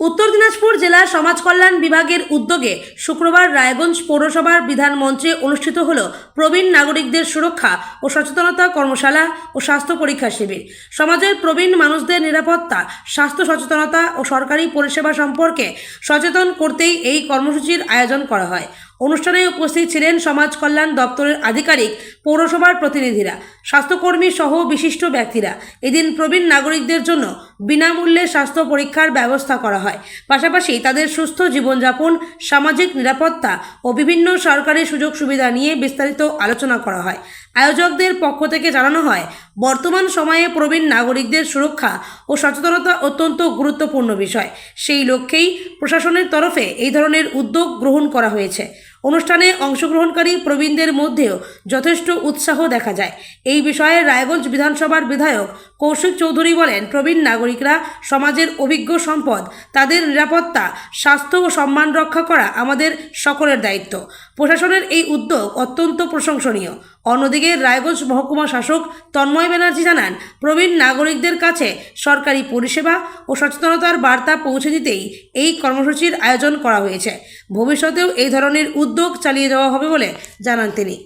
উত্তর দিনাজপুর জেলা সমাজ কল্যাণ বিভাগের উদ্যোগে শুক্রবার রায়গঞ্জ পৌরসভার বিধান মঞ্চে অনুষ্ঠিত হল প্রবীণ নাগরিকদের সুরক্ষা ও সচেতনতা কর্মশালা ও স্বাস্থ্য পরীক্ষা শিবির। সমাজের প্রবীণ মানুষদের নিরাপত্তা, স্বাস্থ্য সচেতনতা ও সরকারি পরিষেবা সম্পর্কে সচেতন করতেই এই কর্মসূচির আয়োজন করা হয়। অনুষ্ঠানে উপস্থিত ছিলেন সমাজ কল্যাণ দপ্তরের আধিকারিক, পৌরসভার প্রতিনিধিরা, স্বাস্থ্যকর্মী সহ বিশিষ্ট ব্যক্তিরা। এদিন প্রবীণ নাগরিকদের জন্য বিনামূল্যে স্বাস্থ্য পরীক্ষার ব্যবস্থা করা হয়। পাশাপাশি তাদের সুস্থ জীবনযাপন, সামাজিক নিরাপত্তা ও বিভিন্ন সরকারি সুযোগ সুবিধা নিয়ে বিস্তারিত আলোচনা করা হয়। আয়োজকদের পক্ষ থেকে জানানো হয়, বর্তমান সময়ে প্রবীণ নাগরিকদের সুরক্ষা ও সচেতনতা অত্যন্ত গুরুত্বপূর্ণ বিষয়। সেই লক্ষ্যেই প্রশাসনের তরফে এই ধরনের উদ্যোগ গ্রহণ করা হয়েছে। অনুষ্ঠানে অংশগ্রহণকারী প্রবীণদের মধ্যেও যথেষ্ট উৎসাহ দেখা যায়। এই বিষয়ে রায়গঞ্জ বিধানসভার বিধায়ক কৌশিক চৌধুরী বলেন, প্রবীণ নাগরিকরা সমাজের অভিজ্ঞ সম্পদ। তাদের নিরাপত্তা, স্বাস্থ্য ও সম্মান রক্ষা করা আমাদের সকলের দায়িত্ব। প্রশাসনের এই উদ্যোগ অত্যন্ত প্রশংসনীয়। অন্যদিকে রায়গঞ্জ মহকুমা শাসক তন্ময় ব্যানার্জি জানান, প্রবীণ নাগরিকদের কাছে সরকারি পরিষেবা ও সচেতনতার বার্তা পৌঁছে দিতেই এই কর্মসূচির আয়োজন করা হয়েছে। ভবিষ্যতেও এই ধরনের উদ্যোগ চালিয়ে যাওয়া হবে বলে জানান তিনি।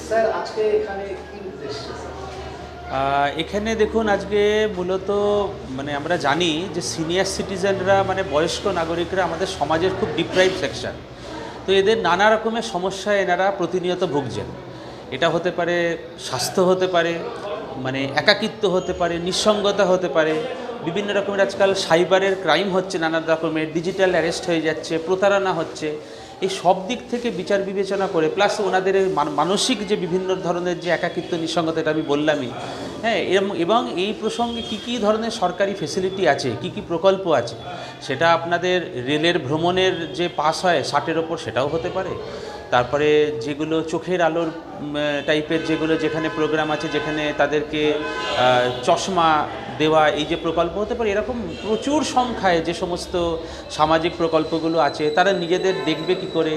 স্যার, আজকে এখানে কি উদ্দেশ্য? এখানে দেখুন, আজকে মূলত আমরা জানি যে সিনিয়র সিটিজেনরা বয়স্ক নাগরিকরা আমাদের সমাজের খুব ডিপ্রাইভ সেকশন। তো এদের নানা রকমের সমস্যায় এনারা প্রতিনিয়ত ভুগছেন। এটা হতে পারে স্বাস্থ্য, হতে পারে একাকিত্ব, হতে পারে নিঃসঙ্গতা, হতে পারে বিভিন্ন রকমের আজকাল সাইবারের ক্রাইম হচ্ছে, নানা রকমের ডিজিটাল অ্যারেস্ট হয়ে যাচ্ছে, প্রতারণা হচ্ছে। এই সব দিক থেকে বিচার বিবেচনা করে, প্লাস ওনাদের মানসিক যে বিভিন্ন ধরনের যে একাকিত্ব, নিঃসঙ্গতা, এটা আমি বললামই, হ্যাঁ। এবং এই প্রসঙ্গে কি কি ধরনের সরকারি ফেসিলিটি আছে, কি কি প্রকল্প আছে, সেটা আপনাদের রেলের ভ্রমণের যে পাস হয় 60-এর ওপর, সেটাও হতে পারে। তারপরে যেগুলো চোখের আলোর টাইপের যেখানে প্রোগ্রাম আছে, যেখানে তাদেরকে চশমা দেওয়া, এই যে প্রকল্প হতে পারে, এরকম প্রচুর সংখ্যায় যে সমস্ত সামাজিক প্রকল্পগুলো আছে, তারা নিজেদের দেখবে কি করে,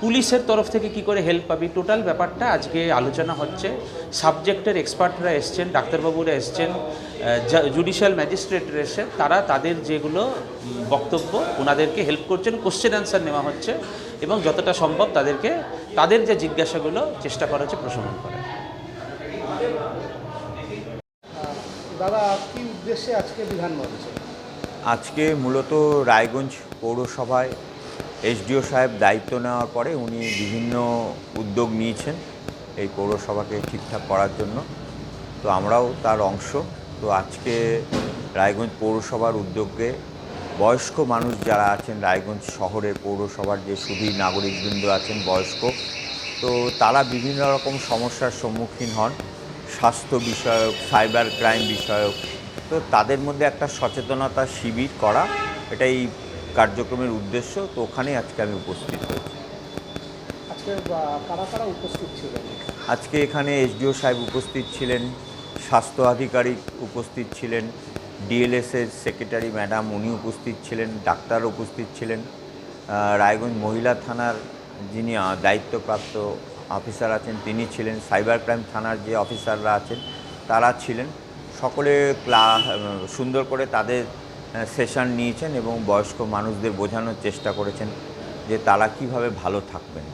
পুলিশের তরফ থেকে কি করে হেল্প পাবে, টোটাল ব্যাপারটা আজকে আলোচনা হচ্ছে। সাবজেক্টের এক্সপার্টরা এসছেন, ডাক্তারবাবুরা এসছেন, জুডিশিয়াল ম্যাজিস্ট্রেটরা এসছেন। তারা তাদের যেগুলো বক্তব্য, ওনাদেরকে হেল্প করছেন, কোশ্চেন অ্যান্সার নেওয়া হচ্ছে এবং যতটা সম্ভব তাদেরকে তাদের যে জিজ্ঞাসাগুলো চেষ্টা করা হচ্ছে প্রশমন করা। দাদা, কি উদ্দেশ্যে আজকে বিধান মঞ্চ? আজকে মূলত রায়গঞ্জ পৌরসভায় এসডিও সাহেব দায়িত্ব নেওয়ার পরে উনি বিভিন্ন উদ্যোগ নিয়েছেন এই পৌরসভাকে ঠিকঠাক করার জন্য। তো আমরাও তার অংশ। তো আজকে রায়গঞ্জ পৌরসভার উদ্যোগে বয়স্ক মানুষ যারা আছেন, রায়গঞ্জ শহরের পৌরসভার যে শুধুই নাগরিকবৃন্দ আছেন বয়স্ক, তো তারা বিভিন্ন রকম সমস্যার সম্মুখীন হন, স্বাস্থ্য বিষয়ক, সাইবার ক্রাইম বিষয়ক। তো তাদের মধ্যে একটা সচেতনতা শিবির করা, এটাই কার্যক্রমের উদ্দেশ্য। তো ওখানে আজকে আমি উপস্থিত হয়েছি। আজকে কারা কারা উপস্থিত ছিলেন? আজকে এখানে এসডিও সাহেব উপস্থিত ছিলেন, স্বাস্থ্য আধিকারিক উপস্থিত ছিলেন, ডিএলএসের সেক্রেটারি ম্যাডাম উনি উপস্থিত ছিলেন, ডাক্তার উপস্থিত ছিলেন, রায়গঞ্জ মহিলা থানার যিনি দায়িত্বপ্রাপ্ত অফিসার আছেন তিনি ছিলেন, সাইবার ক্রাইম থানার যে অফিসাররা আছেন তারা ছিলেন। সকলে সুন্দর করে তাদের সেশন নিয়েছেন এবং বয়স্ক মানুষদের বোঝানোর চেষ্টা করেছেন যে তারা কিভাবে ভালো থাকবেন।